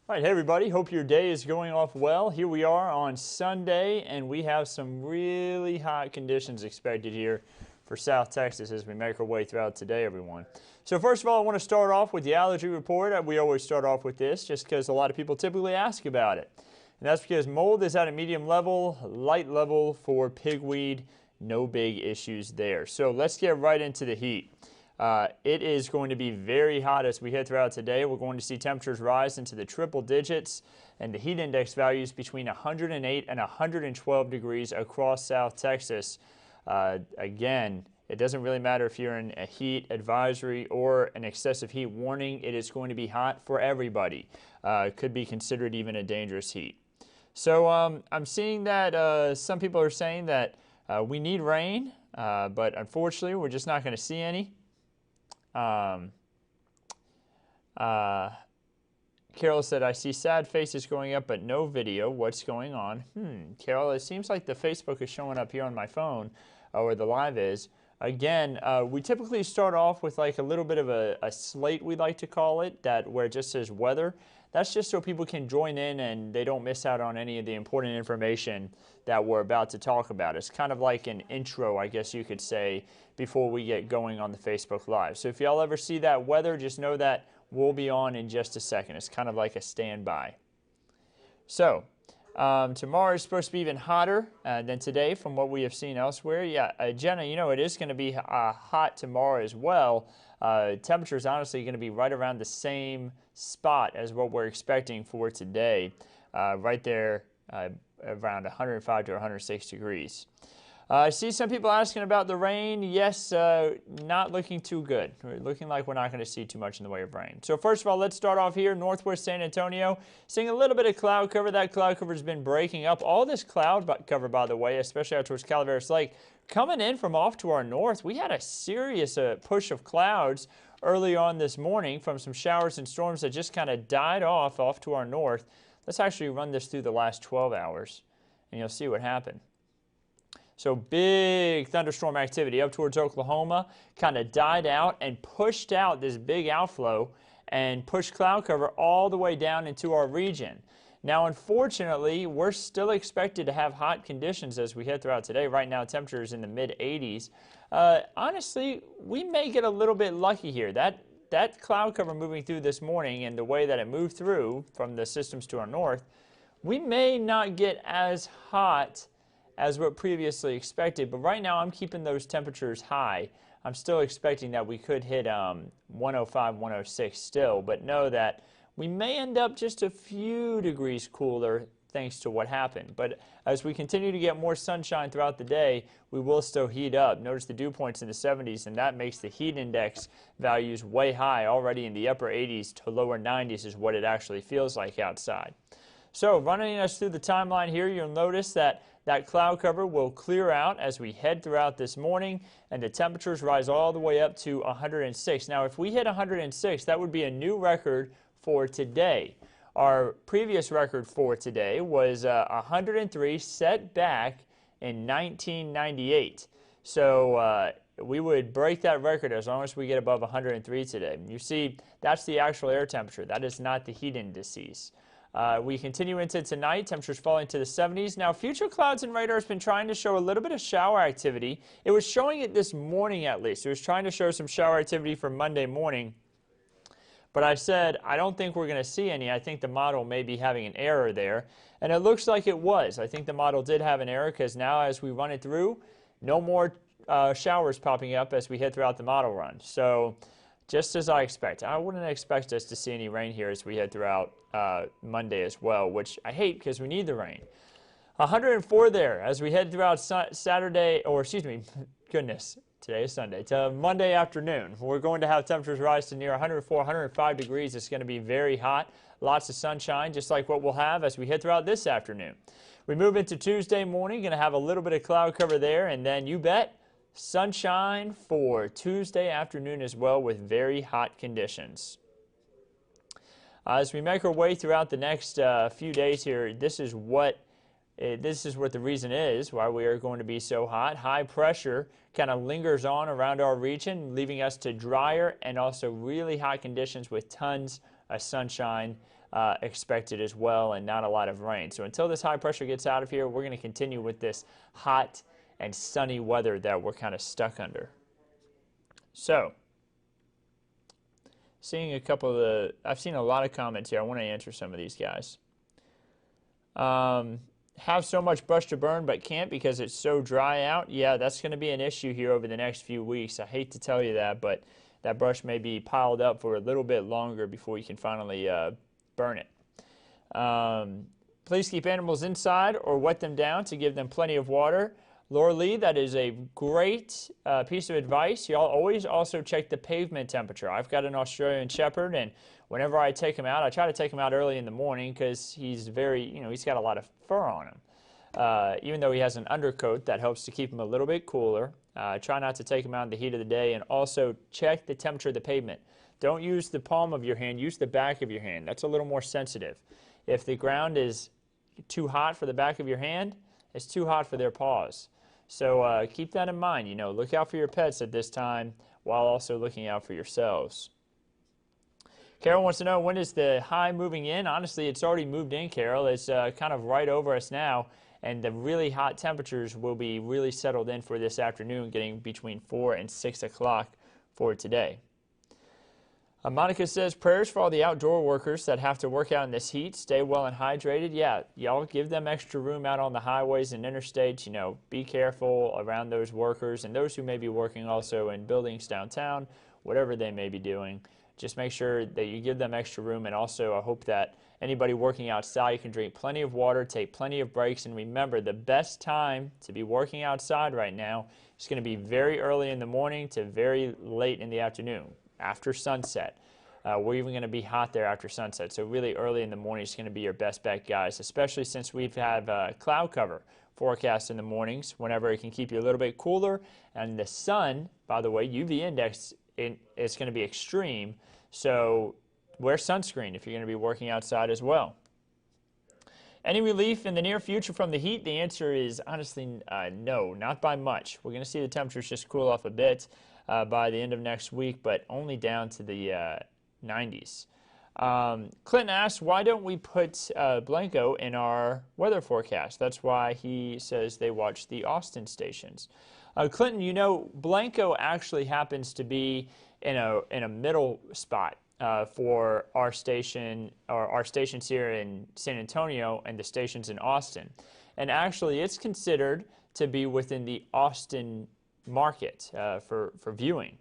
All right, hey everybody, hope your day is going off well. Here we are on Sunday, and we have some really hot conditions expected here for South Texas as we make our way throughout today, everyone. So first of all, I want to start off with the allergy report. We always start off with this just because a lot of people typically ask about it. And that's because mold is at a medium level, light level for pigweed, no big issues there. So let's get right into the heat. It is going to be very hot as we head throughout today. We're going to see temperatures rise into the triple digits and the heat index values between 108 and 112 degrees across South Texas. Again, it doesn't really matter if you're in a heat advisory or an excessive heat warning. It is going to be hot for everybody. It could be considered even a dangerous heat. So I'm seeing that some people are saying that we need rain, but unfortunately we're just not going to see any. Carol said, I see sad faces going up, but no video. What's going on? Carol, it seems like the Facebook is showing up here on my phone, where the live is. Again, we typically start off with like a little bit of a slate, we like to call it, where it just says weather. That's just so people can join in and they don't miss out on any of the important information that we're about to talk about. It's kind of like an intro, I guess you could say, before we get going on the Facebook Live. So if y'all ever see that weather, just know that we'll be on in just a second. It's kind of like a standby. So tomorrow is supposed to be even hotter than today from what we have seen elsewhere. Yeah, Jenna, you know, it is going to be hot tomorrow as well. Temperature is honestly going to be right around the same spot as what we're expecting for today, right there around 105 to 106 degrees. I see some people asking about the rain. Yes, not looking too good. Looking like we're not going to see too much in the way of rain. So first of all, let's start off here, northwest San Antonio. Seeing a little bit of cloud cover. That cloud cover has been breaking up. All this cloud cover, by the way, especially out towards Calaveras Lake, coming in from off to our north. We had a serious push of clouds early on this morning from some showers and storms that just kind of died off to our north. Let's actually run this through the last 12 hours, and you'll see what happened. So big thunderstorm activity up towards Oklahoma kind of died out and pushed out this big outflow and pushed cloud cover all the way down into our region. Now, unfortunately, we're still expected to have hot conditions as we head throughout today. Right now, temperatures in the mid-80s. Honestly, we may get a little bit lucky here. That cloud cover moving through this morning and the way that it moved through from the systems to our north, we may not get as hot as what previously expected, but right now I'm keeping those temperatures high. I'm still expecting that we could hit 105, 106 still, but know that we may end up just a few degrees cooler thanks to what happened. But as we continue to get more sunshine throughout the day, we will still heat up. Notice the dew points in the 70s, and that makes the heat index values way high, already in the upper 80s to lower 90s is what it actually feels like outside. So running us through the timeline here, you'll notice that cloud cover will clear out as we head throughout this morning, and the temperatures rise all the way up to 106. Now, if we hit 106, that would be a new record for today. Our previous record for today was 103, set back in 1998. So we would break that record as long as we get above 103 today. You see, that's the actual air temperature. That is not the heat indices. We continue into tonight, temperatures falling to the 70s. Now, future clouds and radar has been trying to show a little bit of shower activity. It was showing it this morning at least. It was trying to show some shower activity for Monday morning. But I said, I don't think we're going to see any. I think the model may be having an error there. And it looks like it was. I think the model did have an error because now as we run it through, no more showers popping up as we head throughout the model run. So just as I expect. I wouldn't expect us to see any rain here as we head throughout Monday as well, which I hate because we need the rain. 104 there as we head throughout Saturday, or excuse me, goodness, today is Sunday, to Monday afternoon. We're going to have temperatures rise to near 104, 105 degrees. It's going to be very hot, lots of sunshine, just like what we'll have as we head throughout this afternoon. We move into Tuesday morning, going to have a little bit of cloud cover there, and then you bet, sunshine for Tuesday afternoon as well with very hot conditions. As we make our way throughout the next few days here, this is what the reason is why we are going to be so hot. High pressure kind of lingers on around our region, leaving us to drier and also really hot conditions with tons sunshine expected as well, and not a lot of rain. So until this high pressure gets out of here, we're going to continue with this hot and sunny weather that we're kind of stuck under. So, seeing a couple of I've seen a lot of comments here. I want to answer some of these guys. Have so much brush to burn but can't because it's so dry out. Yeah, that's going to be an issue here over the next few weeks. I hate to tell you that, but that brush may be piled up for a little bit longer before you can finally burn it. Please keep animals inside or wet them down to give them plenty of water. Laura Lee, that is a great piece of advice. Y'all always also check the pavement temperature. I've got an Australian Shepherd, and whenever I take him out, I try to take him out early in the morning because he's he's got a lot of fur on him. Even though he has an undercoat, that helps to keep him a little bit cooler. Try not to take him out in the heat of the day, and also check the temperature of the pavement. Don't use the palm of your hand, use the back of your hand. That's a little more sensitive. If the ground is too hot for the back of your hand, it's too hot for their paws. So keep that in mind. Look out for your pets at this time while also looking out for yourselves. Carol wants to know, when is the high moving in? Honestly, it's already moved in, Carol. It's kind of right over us now, and the really hot temperatures will be really settled in for this afternoon, getting between 4 and 6 o'clock for today. Monica says, prayers for all the outdoor workers that have to work out in this heat. Stay well and hydrated. Yeah, y'all give them extra room out on the highways and interstates. Be careful around those workers and those who may be working also in buildings downtown, whatever they may be doing. Just make sure that you give them extra room, and also I hope that anybody working outside can drink plenty of water, take plenty of breaks, and remember, the best time to be working outside right now is going to be very early in the morning to very late in the afternoon, after sunset. We're even going to be hot there after sunset, so really early in the morning is going to be your best bet, guys, especially since we have cloud cover forecast in the mornings, whenever it can keep you a little bit cooler. And the sun, by the way, UV index is going to be extreme, so wear sunscreen if you're going to be working outside as well. Any relief in the near future from the heat? The answer is honestly no, not by much. We're going to see the temperatures just cool off a bit by the end of next week, but only down to the 90s. Clinton asks, why don't we put Blanco in our weather forecast? That's why he says they watch the Austin stations. Clinton, Blanco actually happens to be in a middle spot for our station, or our stations here in San Antonio and the stations in Austin. And actually, it's considered to be within the Austin market for viewing.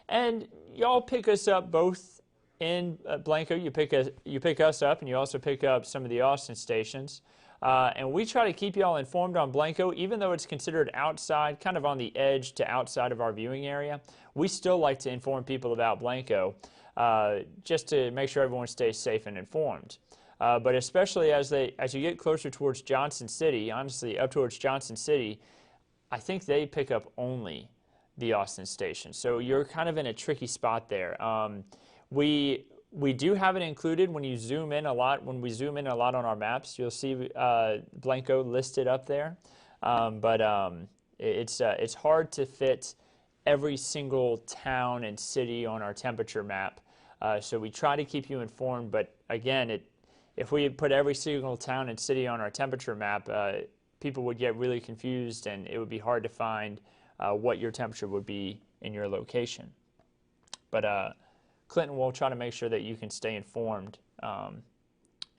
And y'all pick us up both in Blanco. You pick us up, and you also pick up some of the Austin stations. And we try to keep y'all informed on Blanco, even though it's considered outside, kind of on the edge to outside of our viewing area. We still like to inform people about Blanco, just to make sure everyone stays safe and informed. But especially as you get closer towards Johnson City, honestly, up towards Johnson City, I think they pick up only the Austin station. So you're kind of in a tricky spot there. We do have it included when you zoom in a lot. When we zoom in a lot on our maps, you'll see Blanco listed up there. It's hard to fit every single town and city on our temperature map. So we try to keep you informed. But again, if we put every single town and city on our temperature map, people would get really confused, and it would be hard to find what your temperature would be in your location. But Clinton will try to make sure that you can stay informed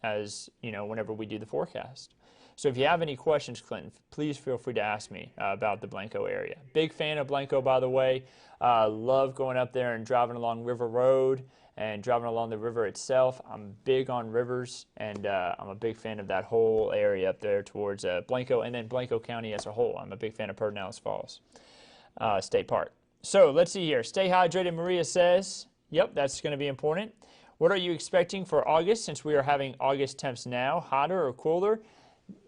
whenever we do the forecast. So if you have any questions, Clinton, please feel free to ask me about the Blanco area. Big fan of Blanco, by the way. Love going up there and driving along River Road and driving along the river itself. I'm big on rivers, and I'm a big fan of that whole area up there towards Blanco, and then Blanco County as a whole. I'm a big fan of Pedernales Falls State Park. So let's see here. Stay hydrated, Maria says. Yep, that's going to be important. What are you expecting for August, since we are having August temps now? Hotter or cooler?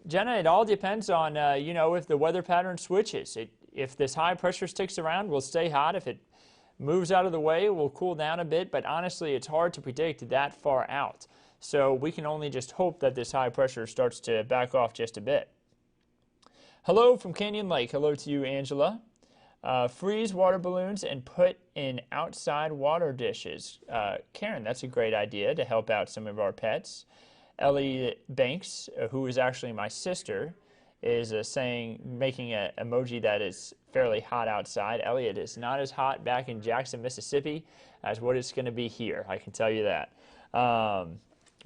Jenna, it all depends on, if the weather pattern switches. If this high pressure sticks around, we'll stay hot. If it moves out of the way, we'll cool down a bit. But honestly, it's hard to predict that far out. So we can only just hope that this high pressure starts to back off just a bit. Hello from Canyon Lake. Hello to you, Angela. Freeze water balloons and put in outside water dishes. Karen, that's a great idea to help out some of our pets. Ellie Banks, who is actually my sister, is making an emoji that is fairly hot outside. Elliot, is not as hot back in Jackson, Mississippi as what it's going to be here. I can tell you that.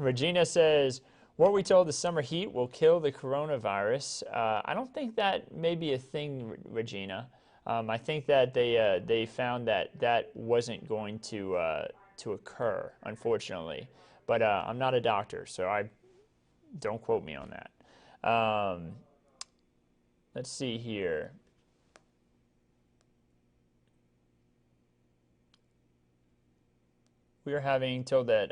Regina says, "What we told the summer heat will kill the coronavirus." I don't think that may be a thing, Regina. I think that they found that that wasn't going to occur, unfortunately. But I'm not a doctor, so don't quote me on that. Let's see here. We are having told that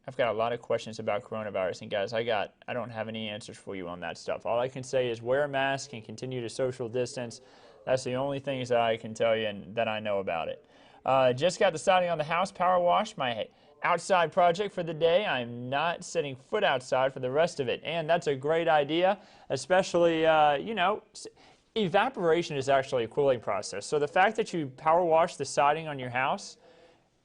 I've got a lot of questions about coronavirus, and guys, I don't have any answers for you on that stuff. All I can say is wear a mask and continue to social distance. That's the only things that I can tell you and that I know about it. Just got the siding on the house power wash, my outside project for the day. I'm not setting foot outside for the rest of it, and that's a great idea, especially, evaporation is actually a cooling process. So the fact that you power wash the siding on your house,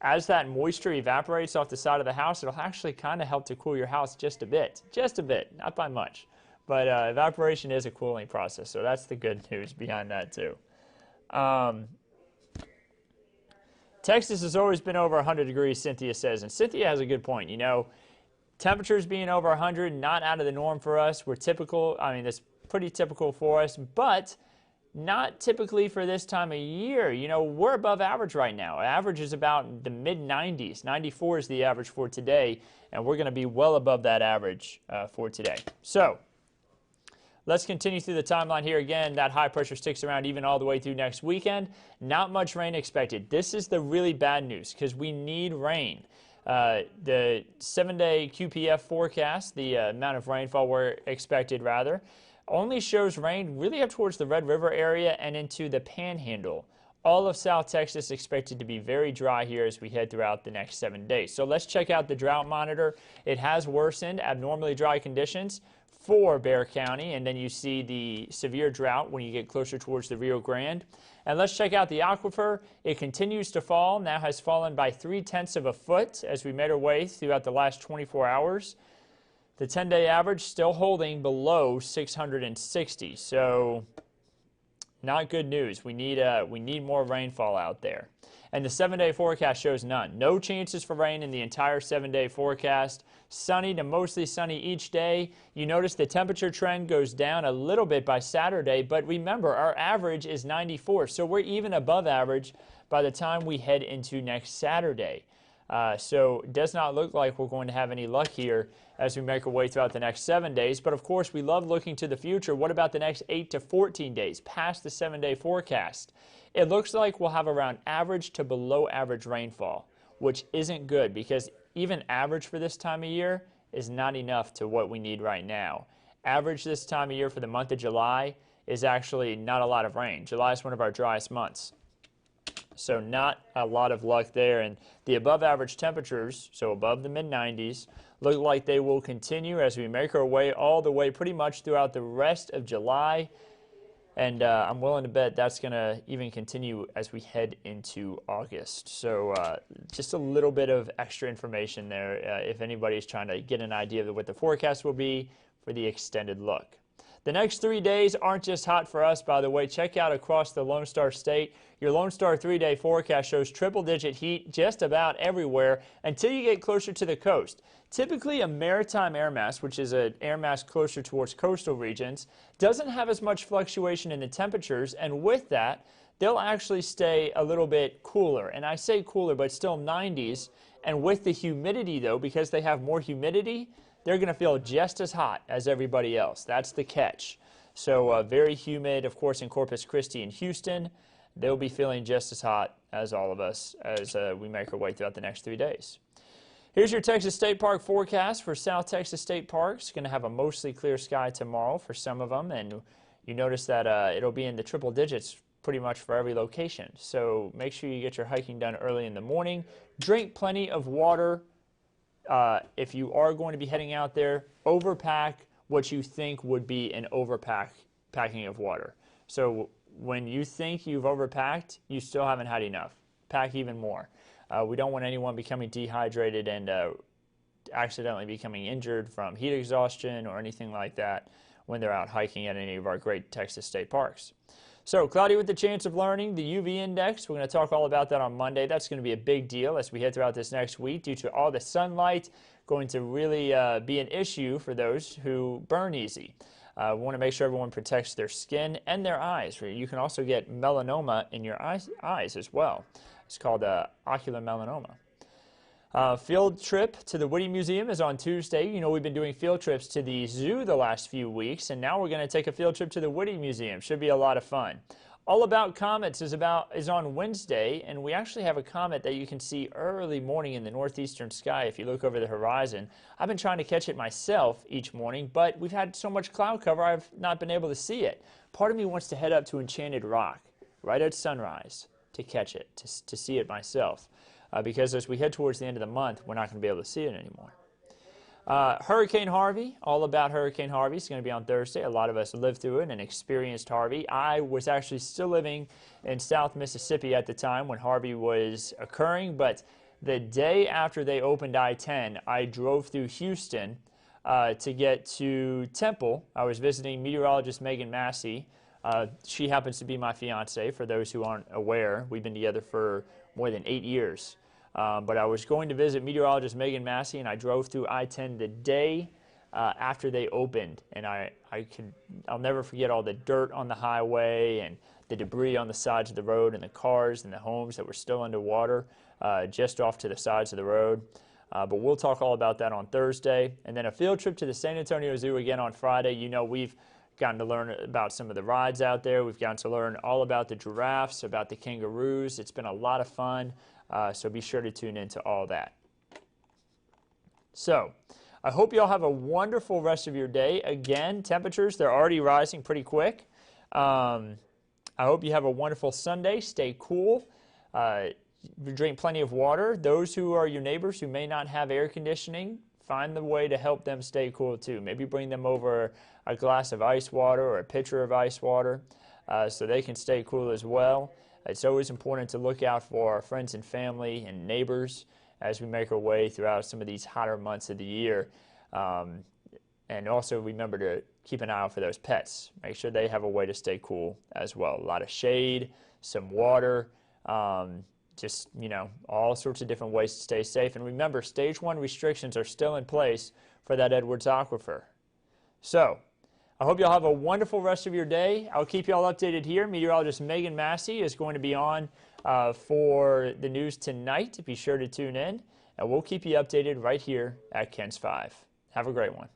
as that moisture evaporates off the side of the house, it'll actually kind of help to cool your house just a bit, not by much. But evaporation is a cooling process, so that's the good news behind that too. Texas has always been over 100 degrees, Cynthia says, and Cynthia has a good point. Temperatures being over 100, not out of the norm for us. We're typical. I mean, that's pretty typical for us, but not typically for this time of year. We're above average right now. Average is about the mid-90s. 94 is the average for today, and we're going to be well above that average for today. So let's continue through the timeline here. Again, that high pressure sticks around even all the way through next weekend. Not much rain expected. This is the really bad news because we need rain. The 7-day QPF forecast, the amount of rainfall we're expected rather, only shows rain really up towards the Red River area and into the Panhandle. All of South Texas expected to be very dry here as we head throughout the next 7 days. So let's check out the drought monitor. It has worsened, abnormally dry conditions for Bexar County, and then you see the severe drought when you get closer towards the Rio Grande. And let's check out the aquifer. It continues to fall, now has fallen by 0.3 of a foot as we made our way throughout the last 24 hours. The 10-day average still holding below 660, so not good news. We need more rainfall out there. And the 7-day forecast shows none. No chances for rain in the entire 7-day forecast. Sunny to mostly sunny each day. You notice the temperature trend goes down a little bit by Saturday, but remember, our average is 94, so we're even above average by the time we head into next Saturday. So it does not look like we're going to have any luck here as we make our way throughout the next 7 days. But of course, we love looking to the future. What about the next 8 to 14 days past the 7-day forecast? It looks like we'll have around average to below average rainfall, which isn't good because even average for this time of year is not enough to what we need right now. Average this time of year for the month of July is actually not a lot of rain. July is one of our driest months. So not a lot of luck there. And the above average temperatures, so above the mid-90s, look like they will continue as we make our way all the way pretty much throughout the rest of July. And I'm willing to bet that's going to even continue as we head into August. So just a little bit of extra information there if anybody's trying to get an idea of what the forecast will be for the extended look. The next 3 days aren't just hot for us, by the way. Check out across the Lone Star State. Your Lone Star 3-day forecast shows triple-digit heat just about everywhere until you get closer to the coast. Typically, a maritime air mass, which is an air mass closer towards coastal regions, doesn't have as much fluctuation in the temperatures, and with that, they'll actually stay a little bit cooler. And I say cooler, but still 90s. And with the humidity, though, because they have more humidity, they're going to feel just as hot as everybody else. That's the catch. So very humid, of course, in Corpus Christi and Houston. They'll be feeling just as hot as all of us as we make our way throughout the next 3 days. Here's your Texas State Park forecast for South Texas State Parks. Going to have a mostly clear sky tomorrow for some of them, and you notice that it'll be in the triple digits pretty much for every location. So make sure you get your hiking done early in the morning. Drink plenty of water. If you are going to be heading out there, overpack what you think would be an packing of water. So when you think you've overpacked, you still haven't had enough. Pack even more. We don't want anyone becoming dehydrated and accidentally becoming injured from heat exhaustion or anything like that when they're out hiking at any of our great Texas state parks. So, cloudy with the chance of learning, the UV index, we're going to talk all about that on Monday. That's going to be a big deal as we head throughout this next week due to all the sunlight going to really be an issue for those who burn easy. We want to make sure everyone protects their skin and their eyes. You can also get melanoma in your eyes as well. It's called ocular melanoma. Field trip to the Whitty Museum is on Tuesday. You know, we've been doing field trips to the zoo the last few weeks, and now we're going to take a field trip to the Whitty Museum. Should be a lot of fun. All About Comets is on Wednesday, and we actually have a comet that you can see early morning in the northeastern sky if you look over the horizon. I've been trying to catch it myself each morning, but we've had so much cloud cover I've not been able to see it. Part of me wants to head up to Enchanted Rock right at sunrise to catch it, to see it myself. Because as we head towards the end of the month, we're not going to be able to see it anymore. Hurricane Harvey, all about Hurricane Harvey, is going to be on Thursday. A lot of us lived through it and experienced Harvey. I was actually still living in South Mississippi at the time when Harvey was occurring, but the day after they opened I-10, I drove through Houston to get to Temple. I was visiting meteorologist Megan Massey. She happens to be my fiance, for those who aren't aware. We've been together for more than 8 years. But I was going to visit meteorologist Megan Massey, and I drove through I-10 the day after they opened. And I'll never forget all the dirt on the highway and the debris on the sides of the road and the cars and the homes that were still underwater just off to the sides of the road. But we'll talk all about that on Thursday. And then a field trip to the San Antonio Zoo again on Friday. You know, we've gotten to learn about some of the rides out there. We've gotten to learn all about the giraffes, about the kangaroos. It's been a lot of fun. So be sure to tune into all that. So I hope you all have a wonderful rest of your day. Again, temperatures, they're already rising pretty quick. I hope you have a wonderful Sunday. Stay cool. Drink plenty of water. Those who are your neighbors who may not have air conditioning, find the way to help them stay cool too. Maybe bring them over a glass of ice water or a pitcher of ice water so they can stay cool as well. It's always important to look out for our friends and family and neighbors as we make our way throughout some of these hotter months of the year. And also remember to keep an eye out for those pets. Make sure they have a way to stay cool as well. A lot of shade, some water, just, you know, all sorts of different ways to stay safe. And remember, stage 1 restrictions are still in place for that Edwards Aquifer. So I hope you all have a wonderful rest of your day. I'll keep you all updated here. Meteorologist Megan Massey is going to be on for the news tonight. Be sure to tune in, and we'll keep you updated right here at KENS 5. Have a great one.